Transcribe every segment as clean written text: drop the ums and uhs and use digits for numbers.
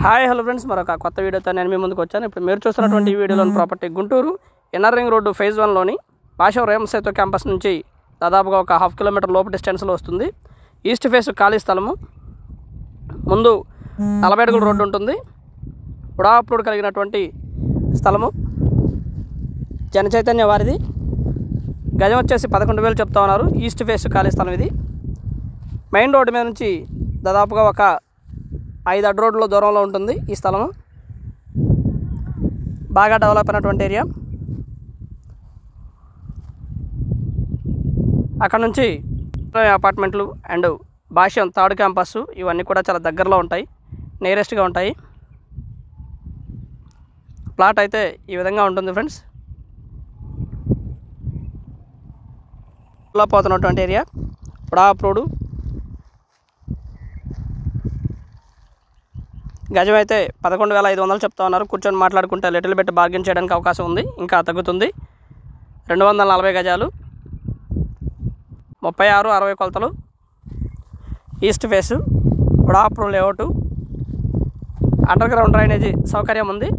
Hi hello friends, మరొక కొత్త వీడియోతో నేను మీ ముందుకు వచ్చాను. ఇప్పుడు మీరు చూస్తున్నటువంటి ఈ వీడియోలోని property Guntur inner ring road phase 1లోని పాషా రేమ్ సేతు క్యాంపస్ నుంచి దాదాపుగా ఒక హాఫ్ కిలోమీటర్ లోపు డిస్టెన్స్లో వస్తుంది. ఈస్ట్ ఫేస్ ఖాళీ స్థలము, ముందు 40 అడుగుల రోడ్డు ఉంటుంది. ఉడాప్రోడ్ కలిగినటువంటి స్థలము, జనచైతన్య వారిది. గజం వచ్చేసి 11,000 చెప్తా ఉన్నారు. ఈస్ట్ ఫేస్ ఖాళీ స్థలం ఇది. మెయిన్ రోడ్డు మీద నుంచి దాదాపుగా ఒక 5 అడ్డు రోడ్ల దూరంలో ఉంటుంది ఈ స్థలము. బాగా డెవలప్ అయినటువంటి ఏరియా. అక్కడ నుంచి అపార్ట్మెంట్లు అండ్ భాష్యం థర్డ్ క్యాంపస్ ఇవన్నీ కూడా చాలా దగ్గరలో ఉంటాయి, నియరెస్ట్గా ఉంటాయి. ప్లాట్ అయితే ఈ విధంగా ఉంటుంది ఫ్రెండ్స్. పోతున్నటువంటి ఏరియా ఉడాప్రోడ్. గజం అయితే 11,500 చెప్తా ఉన్నారు. కూర్చొని మాట్లాడుకుంటే లిటిల్ బిట్ బార్గెన్ చేయడానికి అవకాశం ఉంది, ఇంకా తగ్గుతుంది. 240 గజాలు, 36-60 కొలతలు. ఈస్ట్ ఫేసు, ఉడాప్రోడ్ లేఅవుట్. అండర్ గ్రౌండ్ డ్రైనేజీ సౌకర్యం ఉంది.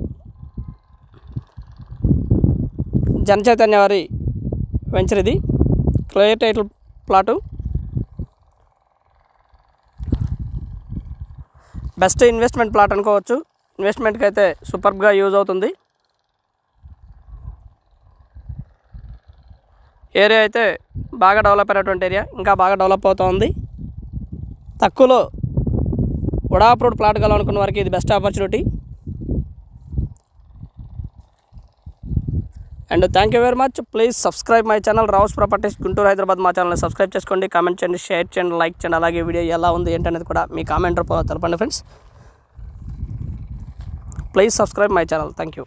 జనచైతన్య వారి వెంచర్ ఇది. Clear title plot. Best investment plot అనుకోవచ్చు. ఇన్వెస్ట్మెంట్కి అయితే సూపర్గా యూజ్ అవుతుంది. ఏరియా అయితే బాగా డెవలప్ అయినటువంటి ఏరియా, ఇంకా బాగా డెవలప్ అవుతూ ఉంది. తక్కువలో ఉడాప్రోడ్ ప్లాట్ కావాలనుకున్న వారికి ఇది best opportunity. And thank you very much. Please subscribe my channel Rao's properties Guntur Hyderabad. మా ఛానల్ని సబ్స్క్రైబ్ చేసుకోండి, కామెంట్ చేయండి, షేర్ చేయండి, లైక్ చేయండి. అలాగే వీడియో ఎలా ఉంది ఏంటనేది కూడా మీ కామెంట్ రూపంలో తెలపండి friends. Please subscribe my channel. Thank you.